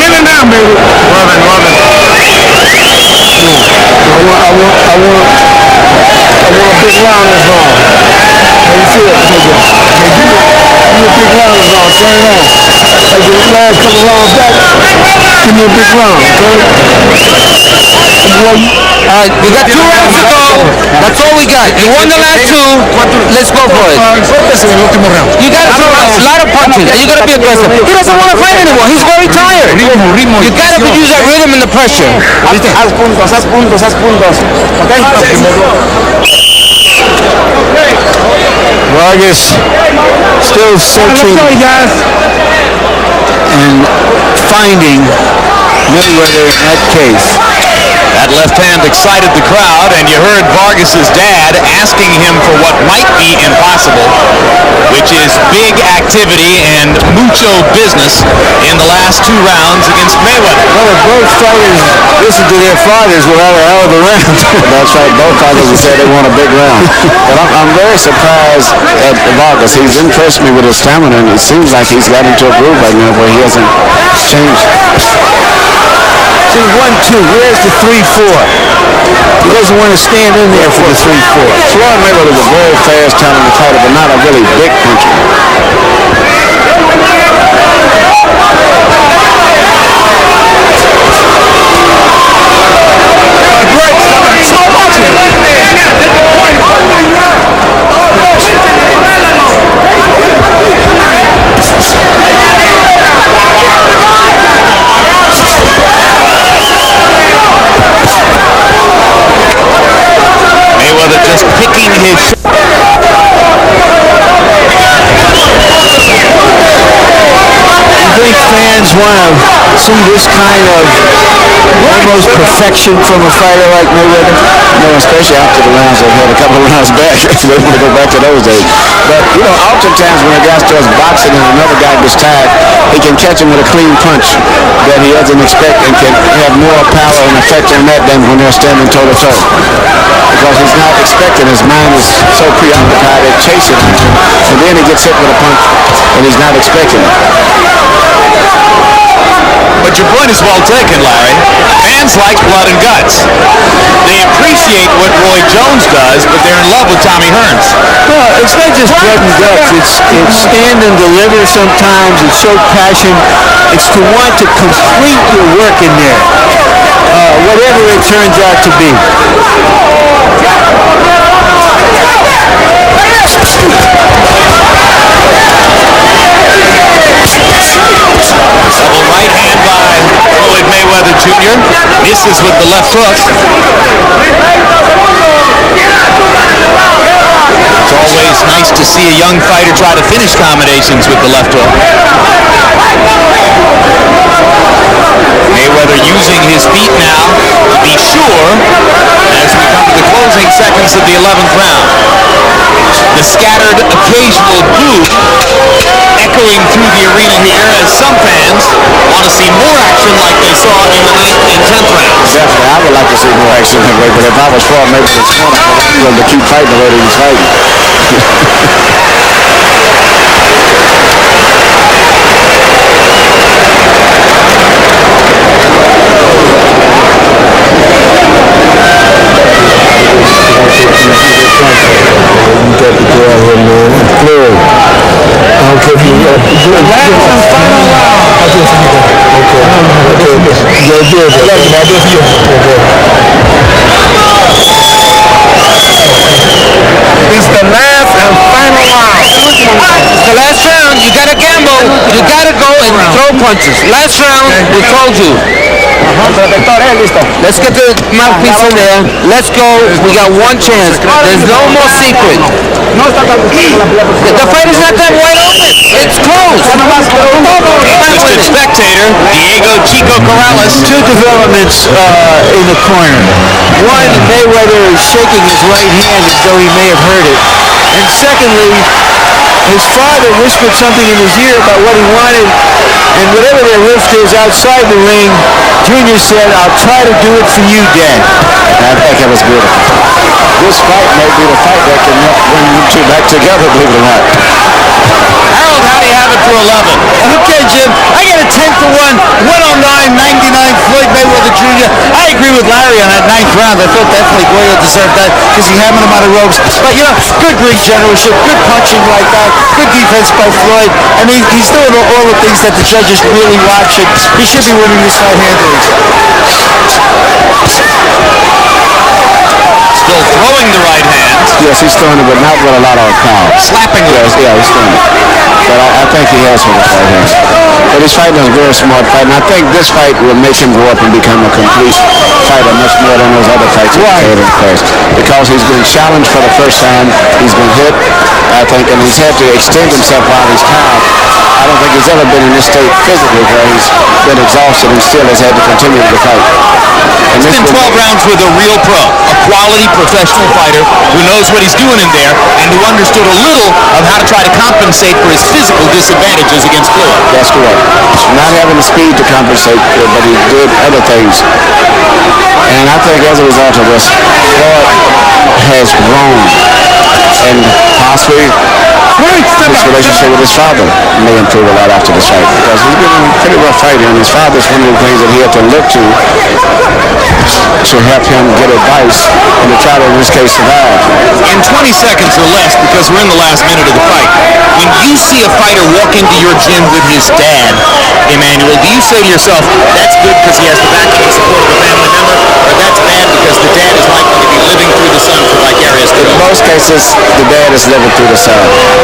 Get it now, baby. Love it. I want a big round this round. How you feel, nigga? You a big round this round. Turn it on. Like the last couple rounds back, give me a big round, okay? Boy, I We got 2 rounds to go. That's all we got. You won the last 2. Let's go for it. You got to throw a lot of punches, and you got to be aggressive. He doesn't want to fight anymore. He's very tired. You got to use that rhythm and the pressure. Haz puntos. Okay? Vargas still searching and finding Mayweather in that case. That left hand excited the crowd, and you heard Vargas's dad asking him for what might be impossible, which is big activity and mucho business in the last 2 rounds against Mayweather. Well, if both fighters listen to their fathers, we'll have a hell of a round. That's right. Both fathers have said they want a big round. But I'm very surprised at Vargas. He's impressed me with his stamina, and it seems like he's got into a groove right now where he hasn't changed. See, 1-2. Where's the 3-4? He doesn't want to stand in there for the 3-4. Floyd Mayweather is a very fast, talented fighter, but not a really big puncher. Just picking his shot. I think fans want to see this kind of almost perfection from a fighter like Mayweather. No, especially after the rounds they've had a couple of rounds back. They want to go back to those days. But, you know, oftentimes when a guy starts boxing and another guy gets tired, he can catch him with a clean punch that he doesn't expect and can have more power and effect on that than when they're standing toe-to-toe. Because he's not expecting, his mind is so preoccupied at chasing him. And then he gets hit with a punch and he's not expecting it. But your point is well taken, Larry. Fans like blood and guts. They appreciate what Roy Jones does, but they're in love with Tommy Hearns. Well, it's not just blood and guts. It's stand and deliver sometimes. It's show passion. It's to want to complete your work in there, whatever it turns out to be. Double right hand by Floyd Mayweather Jr. Misses with the left hook. It's always nice to see a young fighter try to finish combinations with the left hook. Mayweather using his feet now to be sure as we come to the closing seconds of the 11th round. The scattered occasional boo echoing through the arena here as some fans want to see more action like they saw in the 9th and 10th rounds. Definitely, I would like to see more action that way, but if I was Floyd Mayweather this morning, I would want to keep fighting the way that he's fighting. It's the last and final round. It's the last round. You gotta gamble. You gotta go and throw punches. Last round, we told you. Let's get the mouthpiece in there. Let's go. We got one chance. There's no more secret. The fight is not that wide open. It's close. Mr. Spectator, Diego Chico Corrales. 2 developments in the corner. One, Mayweather is shaking his right hand as though he may have hurt it. And secondly, his father whispered something in his ear about what he wanted, and whatever their rift is outside the ring, Junior said, "I'll try to do it for you, Dad." I think it was beautiful. This fight may be the fight that can bring you two back together, believe it or not. Harold, how do you have it for 11? Okay, Jim. I got a 10-1, 109, 99, Floyd Mayweather Jr. I agree with Larry on that 9th round. I thought definitely Goyo deserved that because he hammered him out of ropes. But, you know, good ring generalship, good punching like that, good defense by Floyd. I mean, he's doing all the things that the judges really watch, and he should be winning this fight handily. Yes, he's throwing it, but not with a lot of power. Slapping it. Yes, yeah, he's throwing it. But I think he has with this right here. But he's fighting a very smart fight, and I think this fight will make him go up and become a complete fighter much more than those other fights he's had in the past. Because he's been challenged for the first time, he's been hit, I think, and he's had to extend himself while he's tired. I don't think he's ever been in this state physically where he's been exhausted and still has had to continue to fight. And It's been 12 rounds with a real pro, a quality professional fighter who knows what he's doing in there and who understood a little of how to try to compensate for his physical disadvantages against Floyd. That's correct. Not having the speed to compensate for it, but he did other things. And I think as a result of this, Floyd has grown and possibly his relationship with his father may improve a lot after this fight because he's been a pretty rough fighter, and his father's one of the things that he had to look to help him get advice and to try to, in this case, survive. In 20 seconds or less, because we're in the last minute of the fight, when you see a fighter walk into your gym with his dad, Emmanuel, do you say to yourself, that's good because he has the backing and support of a family member, or that's bad because the dad is likely to be living through the son for vicarious good? In most cases, the dad is living through the son.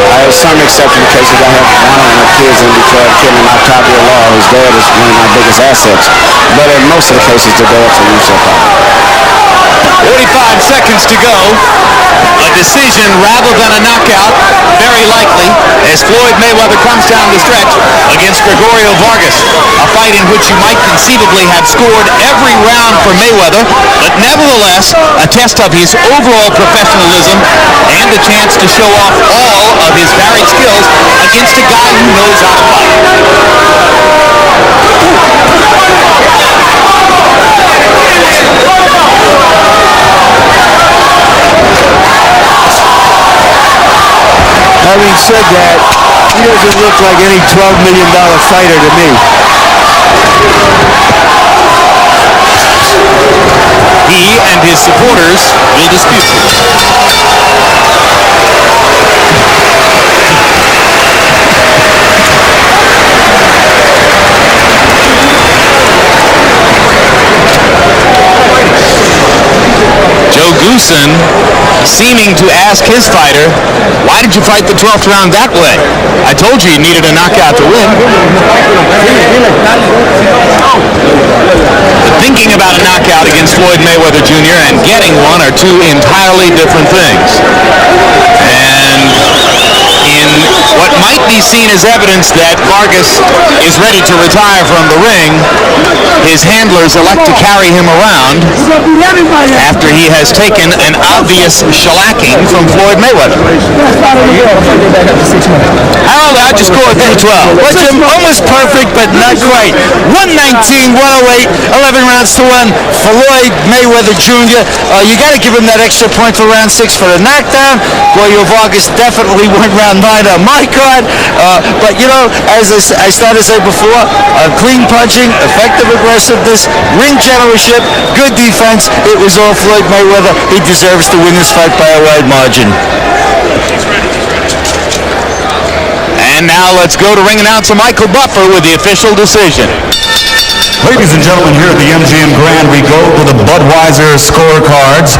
I have some exception cases. I have one of my kids in Detroit, kid in Octavio Law, whose dad is one of my biggest assets. But in most of the cases, the dad's a usual father. 45 seconds to go. A decision rather than a knockout, very likely, as Floyd Mayweather comes down the stretch against Gregorio Vargas. A fight in which you might conceivably have scored every round for Mayweather, but nevertheless, a test of his overall professionalism and a chance to show off all of his varied skills against a guy who knows how to fight. Having said that, he doesn't look like any $12 million fighter to me. He and his supporters will dispute. Joe Goosen seeming to ask his fighter, why did you fight the 12th round that way? I told you you needed a knockout to win. Thinking about a knockout against Floyd Mayweather Jr. and getting one are two entirely different things. And in what might be seen as evidence that Vargas is ready to retire from the ring, his handlers elect to carry him around after he has taken an obvious shellacking from Floyd Mayweather. Harold, how'd you score at 12? Well, Jim, almost perfect, but not quite. 119, 108, 11 rounds to 1. Floyd Mayweather Jr. You got to give him that extra point for round 6 for the knockdown. Gregorio Vargas definitely went round 9 on my card. But, you know, as I started to say before, clean punching, effective aggressiveness, ring generalship, good defense. It was all Floyd Mayweather. He deserves to win this fight by a wide margin. And now let's go to ring announcer Michael Buffer with the official decision. Ladies and gentlemen, here at the MGM Grand, we go to the Budweiser scorecards.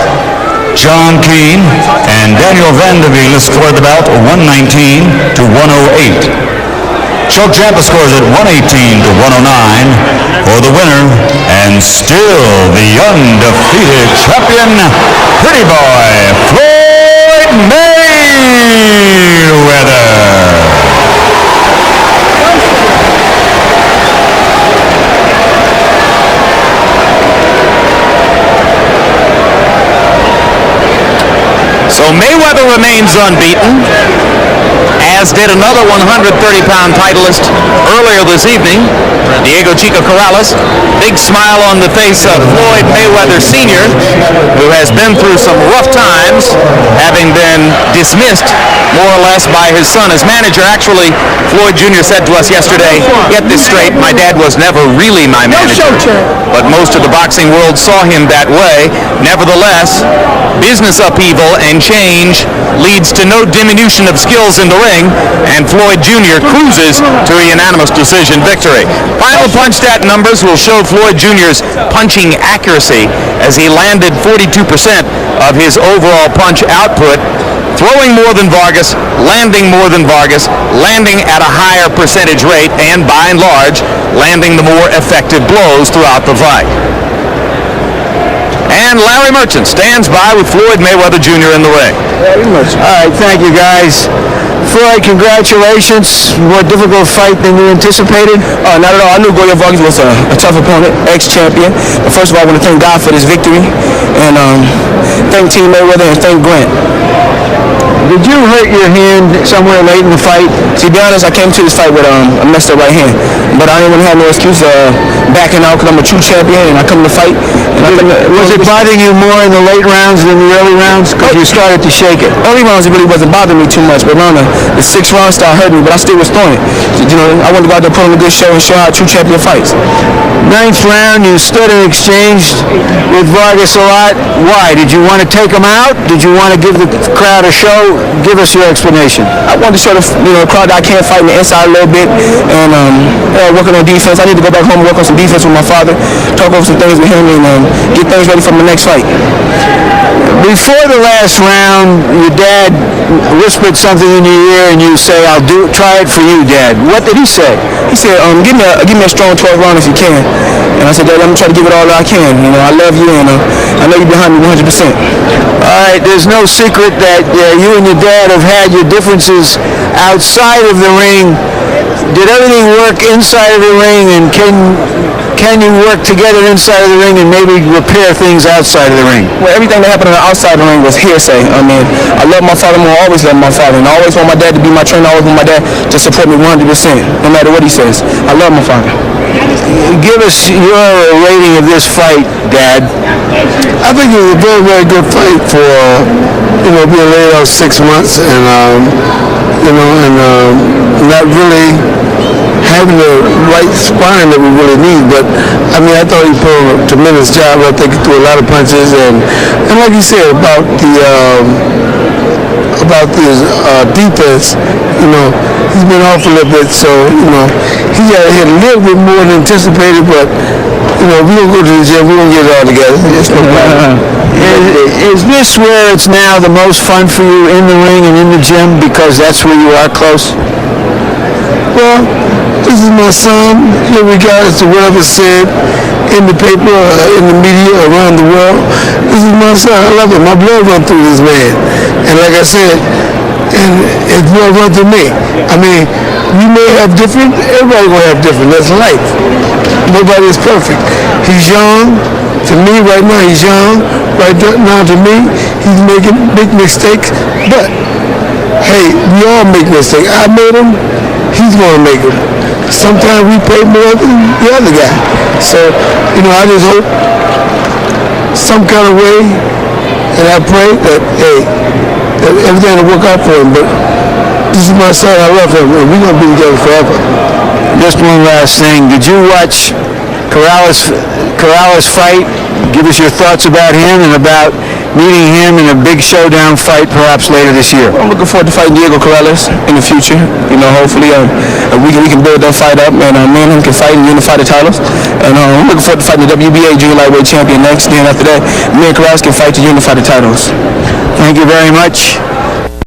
John Keane and Daniel Vandeville scored the bout 119 to 108. Chuck Champa scores at 118 to 109 for the winner, and still the undefeated champion, Pretty Boy Floyd Mayweather. So Mayweather remains unbeaten, as did another 130-pound titleist earlier this evening, Diego Chico Corrales. Big smile on the face of Floyd Mayweather Sr., who has been through some rough times, having been dismissed more or less by his son as manager. Actually, Floyd Jr. said to us yesterday, get this straight, my dad was never really my manager, but most of the boxing world saw him that way. Nevertheless, business upheaval and change leads to no diminution of skills in the ring, ring, and Floyd Jr. cruises to a unanimous decision victory. Final punch stat numbers will show Floyd Jr.'s punching accuracy as he landed 42% of his overall punch output, throwing more than Vargas, landing more than Vargas, landing at a higher percentage rate, and by and large, landing the more effective blows throughout the fight. And Larry Merchant stands by with Floyd Mayweather Jr. in the ring. All right, thank you, guys. Floyd, congratulations. More difficult fight than you anticipated? Not at all. I knew Gregorio Vargas was a tough opponent, ex-champion. But first of all, I want to thank God for this victory, and thank Team Mayweather and thank Grant. Did you hurt your hand somewhere late in the fight? To be honest, I came to this fight with a messed up right hand, but I didn't want to have no excuse backing out because I'm a true champion and I come to fight. Was it bothering you more in the late rounds than the early rounds? Because you started to shake it. Early rounds, it really wasn't bothering me too much, but around the sixth round started hurting me, but I still was throwing it. You know, I wanted to go out there, put on a good show and show how a true champion fights. Ninth round, you stood and exchanged with Vargas a lot. Why? Did you want to take him out? Did you want to give the crowd a show? Give us your explanation. I wanted to show the crowd that I can fight in the inside a little bit and working on defense. I need to go back home and work on some defense with my father, talk over some things with him, and get things ready for my next fight. Before the last round, your dad whispered something in your ear, and you say, try it for you, Dad. What did he say? He said, give me a strong 12 round if you can. And I said, Dad, let me try to give it all that I can. You know, I love you, and I know you're behind me 100%. All right, there's no secret that you and your dad have had your differences outside of the ring. Did everything work inside of the ring, and can you work together inside of the ring and maybe repair things outside of the ring? Well, everything that happened on the outside of the ring was hearsay. I mean, I love my father more, always love my father, and I always want my dad to be my trainer. I always want my dad to support me 100%, no matter what he says. I love my father. Give us your rating of this fight, Dad. I think it was a very, very good fight for, being laid out 6 months and, not really having the right spine that we really need. But, I mean, I thought he put on a tremendous job. I think he threw a lot of punches. And like you said, about the defense, he's been off a little bit. So, he got hit a little bit more than anticipated. But, we don't go to the gym. We don't get it all together. It's no problem. Is this where it's now the most fun for you, in the ring and in the gym, because that's where you are close? Well, this is my son, regardless of whatever's said in the paper, in the media, around the world. This is my son. I love him. My blood runs through this man. And like I said, and his blood runs through me. I mean, we may have different, everybody gonna have different. That's life. Nobody is perfect. He's young. To me, right now, he's young. Right now, to me, he's making big mistakes. But, hey, we all make mistakes. I made them. He's going to make them. Sometimes we pay more than the other guy. So, I just hope some kind of way, and I pray that, that everything will work out for him. But this is my son. I love him, and we're going to be together forever. Just one last thing. Did you watch Corrales fight? Give us your thoughts about him and about meeting him in a big showdown fight perhaps later this year. I'm looking forward to fighting Diego Corrales in the future. Hopefully we can build that fight up, and me and him can fight and unify the titles. And I'm looking forward to fighting the WBA junior lightweight champion next. Then after that, me and Corrales can fight to unify the titles. Thank you very much.